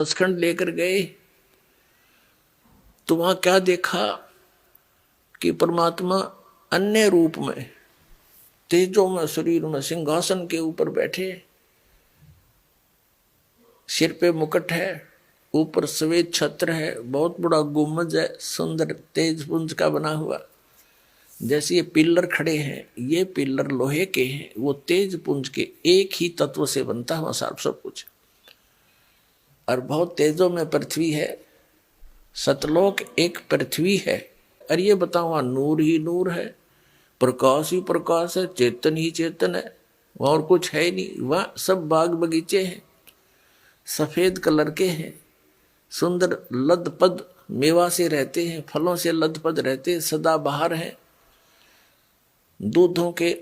सचखंड लेकर गए तो वहां क्या देखा कि परमात्मा अन्य रूप में तेजों में शरीर में सिंहासन के ऊपर बैठे, सिर पे मुकुट है, ऊपर सफेद छत्र है, बहुत बड़ा गुम्बद है, सुंदर तेज पुंज का बना हुआ। जैसे ये पिलर खड़े हैं, ये पिलर लोहे के हैं, वो तेज पुंज के एक ही तत्व से बनता हुआ सब कुछ। और बहुत तेजों में पृथ्वी है, सतलोक एक पृथ्वी है। और ये बताओ नूर ही नूर है, प्रकाश ही प्रकाश है, चेतन ही चेतन है, और कुछ है नहीं। वह सब बाग बगीचे हैं, सफेद कलर के हैं, सुंदर लदपद मेवा से रहते हैं, फलों से लदपद रहते हैं, सदा बहार हैं। दूधों के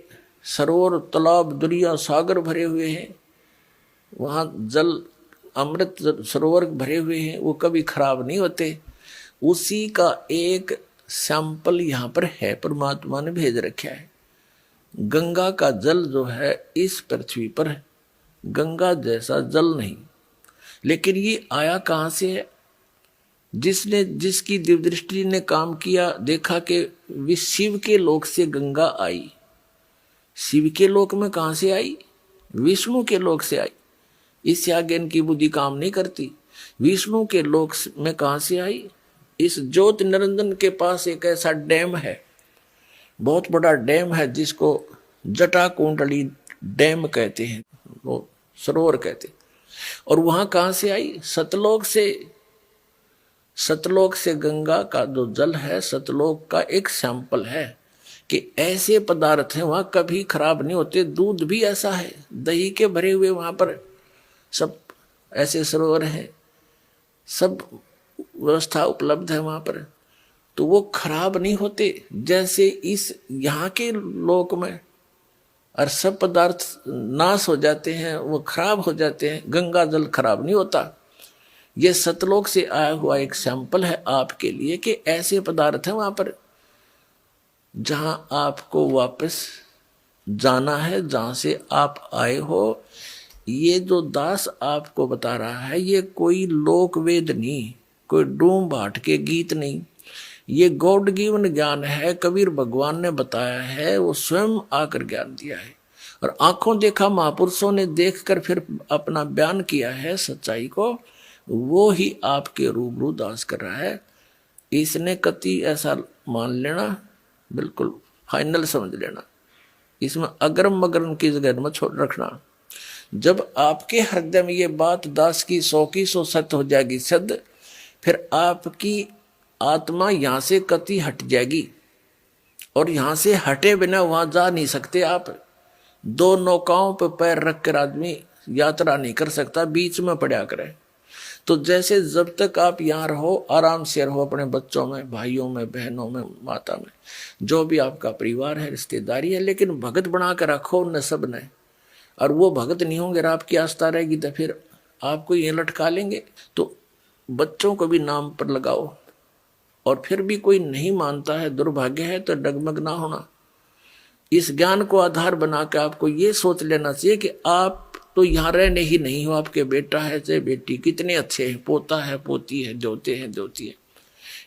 सरोवर तालाब दरिया सागर भरे हुए हैं, वहाँ जल अमृत सरोवर भरे हुए हैं, वो कभी खराब नहीं होते। उसी का एक सैंपल यहाँ पर है, परमात्मा ने भेज रखा है। गंगा का जल जो है इस पृथ्वी पर है, गंगा जैसा जल नहीं। लेकिन ये आया कहाँ से है? जिसकी दिव्य दृष्टि ने काम किया, देखा कि वे शिव के लोक से गंगा आई। शिव के लोक में कहाँ से आई? विष्णु के लोक से आई। इससे आगे इनकी बुद्धि काम नहीं करती। विष्णु के लोक में कहाँ से आई? इस ज्योति निरंजन के पास एक ऐसा डैम है, बहुत बड़ा डैम है, जिसको जटा कुंडली डैम कहते हैं, वो सरोवर कहते हैं। और वहां कहां से आई? सतलोक से। सतलोक से गंगा का जो जल है, सतलोक का एक सैंपल है कि ऐसे पदार्थ हैं वहां कभी खराब नहीं होते। दूध भी ऐसा है, दही के भरे हुए वहां पर सब ऐसे सरोवर हैं, सब व्यवस्था उपलब्ध है वहां पर, तो वो खराब नहीं होते। जैसे इस यहाँ के लोक में और सब पदार्थ नाश हो जाते हैं, वो खराब हो जाते हैं, गंगा जल खराब नहीं होता। ये सतलोक से आया हुआ एक सैंपल है आपके लिए कि ऐसे पदार्थ हैं वहां पर जहां आपको वापस जाना है, जहां से आप आए हो। ये जो दास आपको बता रहा है, ये कोई लोक वेद नहीं, कोई डूम भाट के गीत नहीं, ये गॉड गिवन ज्ञान है। कबीर भगवान ने बताया है, वो स्वयं आकर ज्ञान दिया है। और आंखों देखा महापुरुषों ने देखकर फिर अपना बयान किया है सच्चाई को, वो ही आपके रूबरू दास कर रहा है। इसने कति ऐसा मान लेना, बिल्कुल फाइनल समझ लेना, इसमें अगरम मगरम की जगह मत छोड़ रखना। जब आपके हृदय में ये बात दास की 100 सत्य हो जाएगी सिद्ध, फिर आपकी आत्मा यहां से कति हट जाएगी। और यहां से हटे बिना वहां जा नहीं सकते आप। दो नौकाओं पर पैर रखकर आदमी यात्रा नहीं कर सकता, बीच में पड़ा करे। तो जैसे जब तक आप यहाँ रहो, आराम से रहो अपने बच्चों में, भाइयों में, बहनों में, माता में, जो भी आपका परिवार है, रिश्तेदारी है, लेकिन भगत बना कर रखो उन सब ने। और वो भगत नहीं होंगे, आपकी आस्था रहेगी तो फिर आपको ये लटका लेंगे। तो बच्चों को भी नाम पर लगाओ। और फिर भी कोई नहीं मानता है, दुर्भाग्य है, तो डगमग ना होना। इस ज्ञान को आधार बना के आपको ये सोच लेना चाहिए कि आप तो यहाँ रहने ही नहीं हो, आपके बेटा है चाहे बेटी, कितने अच्छे हैं, पोता है पोती है, जोते हैं जोती है,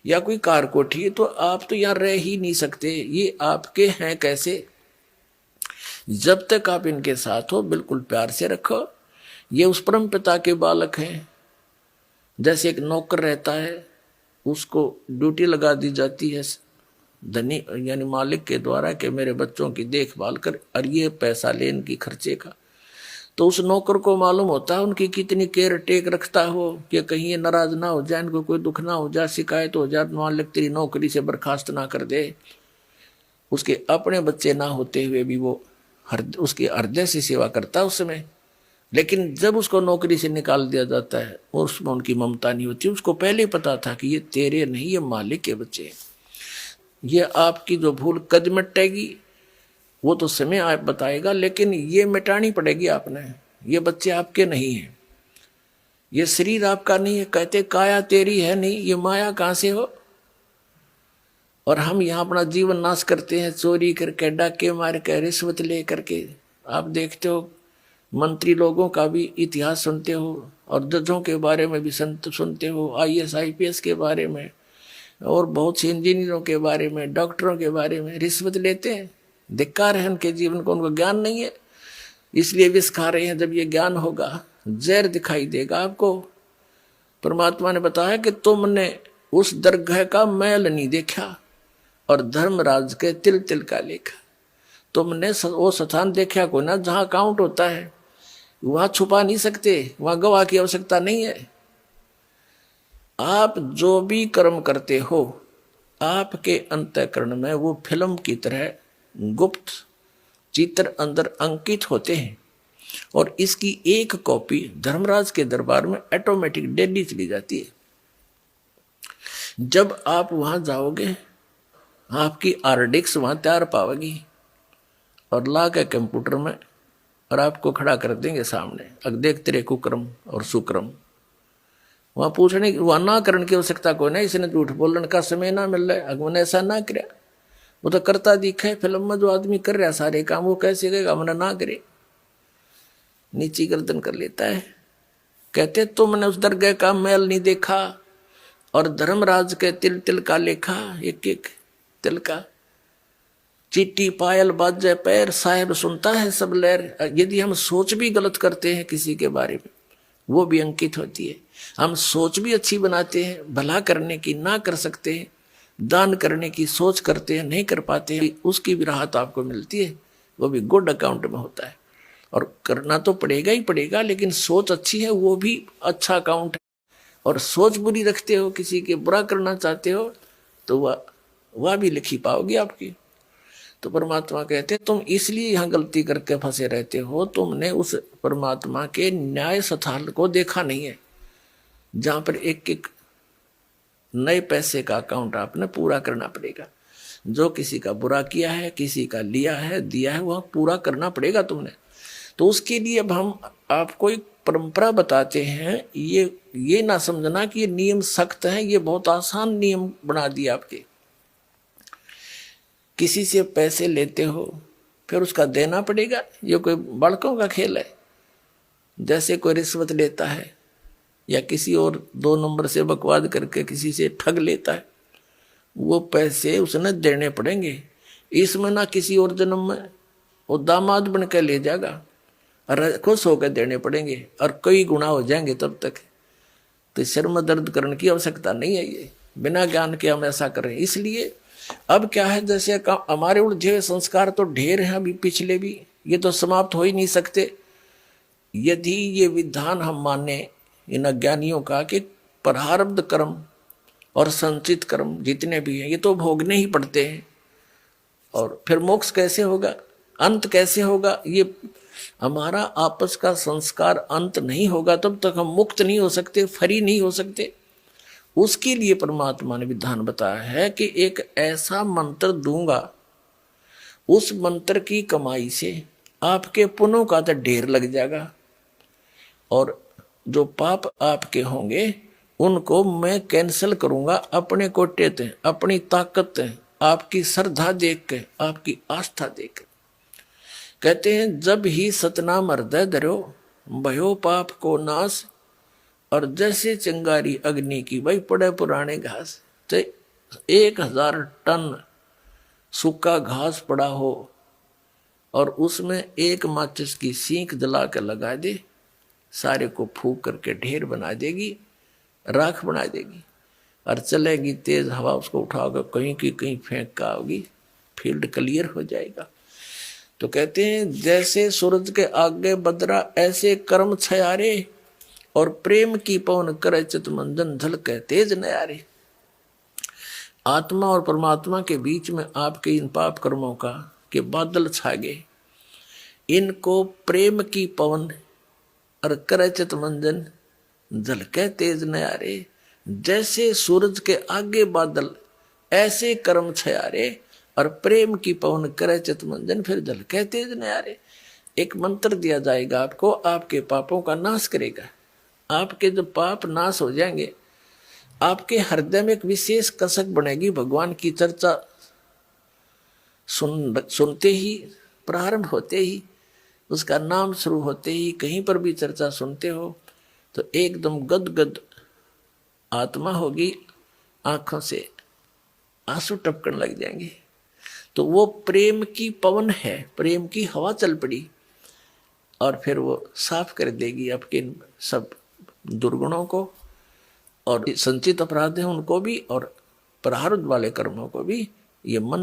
या कोई कार कोठी है, तो आप तो यहाँ रह ही नहीं सकते। ये आपके हैं कैसे? जब तक आप इनके साथ हो, बिल्कुल प्यार से रखो। ये उस परम पिता के बालक हैं। जैसे एक नौकर रहता है, उसको ड्यूटी लगा दी जाती है धनी यानी मालिक के द्वारा कि मेरे बच्चों की देखभाल कर, और ये पैसा ले इनकी खर्चे का। तो उस नौकर को मालूम होता है उनकी कितनी केयर टेक रखता हो कि कहीं ये नाराज ना हो जाए, इनको कोई दुख ना हो जाए, शिकायत हो जाए, मालिक तेरी नौकरी से बर्खास्त ना कर दे। उसके अपने बच्चे ना होते हुए भी वो उसके हृदय से सेवा करता है उस समय। लेकिन जब उसको नौकरी से निकाल दिया जाता है, उसमें उनकी ममता नहीं होती। उसको पहले पता था कि ये तेरे नहीं, ये मालिक के बच्चे हैं। ये आपकी जो भूल कद मिटेगी वो तो समय आप बताएगा, लेकिन ये मिटानी पड़ेगी आपने। ये बच्चे आपके नहीं हैं, ये शरीर आपका नहीं है। कहते काया तेरी है नहीं, ये माया कहाँ से हो? और हम यहाँ अपना जीवन नाश करते हैं, चोरी करके, डाके मार के, रिश्वत ले करके। आप देखते हो मंत्री लोगों का भी इतिहास सुनते हो, और जजों के बारे में भी सुनते हो, आईएएस आईपीएस के बारे में, और बहुत से इंजीनियरों के बारे में, डॉक्टरों के बारे में रिश्वत लेते हैं। धिक्कार है उनके जीवन को, उनको ज्ञान नहीं है, इसलिए विष खा रहे हैं। जब ये ज्ञान होगा, जहर दिखाई देगा आपको। परमात्मा ने बताया कि तुमने उस दरगाह का मैल नहीं देखा और धर्मराज के तिल तिल का लेखा। तुमने वो स्थान देखा को ना जहां काउंट होता है, वहां छुपा नहीं सकते, वहां गवाह की आवश्यकता नहीं है। आप जो भी कर्म करते हो, आपके अंतःकरण में वो फिल्म की तरह गुप्त चित्र अंदर अंकित होते हैं, और इसकी एक कॉपी धर्मराज के दरबार में ऑटोमेटिक डेली चली जाती है। जब आप वहां जाओगे, आपकी आरडिक्स वहां तैयार पाओगी और ला के कंप्यूटर में, और आपको खड़ा कर देंगे सामने, अब देख तेरे कुक्रम और सुक्रम। वहां पूछने की, वहां ना करने की आवश्यकता कोई नहीं, इसने झूठ बोलने का समय ना मिल रहा है, अगमन ऐसा ना करे, वो तो करता दिखे। फिल्म में जो आदमी कर रहा है सारे काम, वो कैसे कहेगा हमने ना करे, नीची गर्दन कर लेता है। कहते तुमने उस दरगाह का मैल नहीं देखा और धर्मराज के तिल तिल का लेखा, एक एक तिल का। चीटी पायल बाजे पैर, साहेब सुनता है सब लहर। यदि हम सोच भी गलत करते हैं किसी के बारे में, वो भी अंकित होती है। हम सोच भी अच्छी बनाते हैं, भला करने की ना कर सकते हैं, दान करने की सोच करते हैं, नहीं कर पाते हैं, उसकी भी राहत आपको मिलती है, वो भी गुड अकाउंट में होता है। और करना तो पड़ेगा ही पड़ेगा, लेकिन सोच अच्छी है वो भी अच्छा अकाउंट है। और सोच बुरी रखते हो, किसी के बुरा करना चाहते हो, तो वह भी लिखी पाओगी आपकी। तो परमात्मा कहते तुम इसलिए यहाँ गलती करके फंसे रहते हो, तुमने उस परमात्मा के न्याय स्थल को देखा नहीं है, जहां पर एक एक नए पैसे का अकाउंट आपने पूरा करना पड़ेगा। जो किसी का बुरा किया है, किसी का लिया है, दिया है, वह पूरा करना पड़ेगा तुमने। तो उसके लिए अब हम आपको एक परंपरा बताते हैं। ये ना समझना कि ये नियम सख्त है, ये बहुत आसान नियम बना दिया आपके। किसी से पैसे लेते हो, फिर उसका देना पड़ेगा, ये कोई बालकों का खेल है। जैसे कोई रिश्वत लेता है या किसी और 2 नंबर से बकवाद करके किसी से ठग लेता है, वो पैसे उसने देने पड़ेंगे। इसमें ना किसी और जन्म में वो दामाद बन के ले जाएगा और खुश होकर देने पड़ेंगे, और कई गुना हो जाएंगे तब तक। तो सिर में दर्द करने की आवश्यकता नहीं है, ये बिना ज्ञान के हम ऐसा करें। इसलिए अब क्या है, जैसे हमारे उलझे हुए संस्कार तो ढेर हैं अभी पिछले भी, ये तो समाप्त हो ही नहीं सकते। यदि ये विधान हम माने इन अज्ञानियों का कि प्रारब्ध कर्म और संचित कर्म जितने भी हैं, ये तो भोगने ही पड़ते हैं, और फिर मोक्ष कैसे होगा, अंत कैसे होगा। ये हमारा आपस का संस्कार अंत नहीं होगा, तब तक हम मुक्त नहीं हो सकते, फ्री नहीं हो सकते। उसके लिए परमात्मा ने विधान बताया है कि एक ऐसा मंत्र दूंगा, उस मंत्र की कमाई से आपके पुण्यों का तो ढेर लग जाएगा, और जो पाप आपके होंगे उनको मैं कैंसिल करूंगा अपने कोटे ते, अपनी ताकत ते, आपकी श्रद्धा देख के, आपकी आस्था देख के। कहते हैं जब ही सतनाम हृदय धरो, भयो पाप को नाश, और जैसे चिंगारी अग्नि की भाई पड़े पुराने घास। तो 1000 टन सूखा घास पड़ा हो और उसमें एक माचिस की सीख जला कर लगा दे, सारे को फूंक करके ढेर बना देगी, राख बना देगी, और चलेगी तेज हवा, उसको उठाकर कहीं की कहीं फेंक का होगी, फील्ड क्लियर हो जाएगा। तो कहते हैं जैसे सूरज के आगे बदरा, ऐसे कर्म छयारे, और प्रेम की पवन करे चितमंजन, झलके तेज नयारे। आत्मा और परमात्मा के बीच में आपके इन पाप कर्मों का के बादल छा गए, इनको प्रेम की पवन और करे चितमंजन, झलके तेज नयारे। जैसे सूरज के आगे बादल, ऐसे कर्म छयारे, और प्रेम की पवन करे चितमंजन, फिर झलके तेज नयारे। एक मंत्र दिया जाएगा आपको, आपके पापों का नाश करेगा। आपके जो पाप नाश हो जाएंगे, आपके हृदय में एक विशेष कसक बनेगी। भगवान की चर्चा सुनते ही, प्रारंभ होते ही उसका नाम शुरू होते ही कहीं पर भी चर्चा सुनते हो तो एकदम गदगद आत्मा होगी, आंखों से आंसू टपकने लग जाएंगे। तो वो प्रेम की पवन है, प्रेम की हवा चल पड़ी और फिर वो साफ कर देगी आपके सब दुर्गुणों को और संचित अपराध है उनको भी और प्रारब्ध वाले कर्मों को भी। ये मन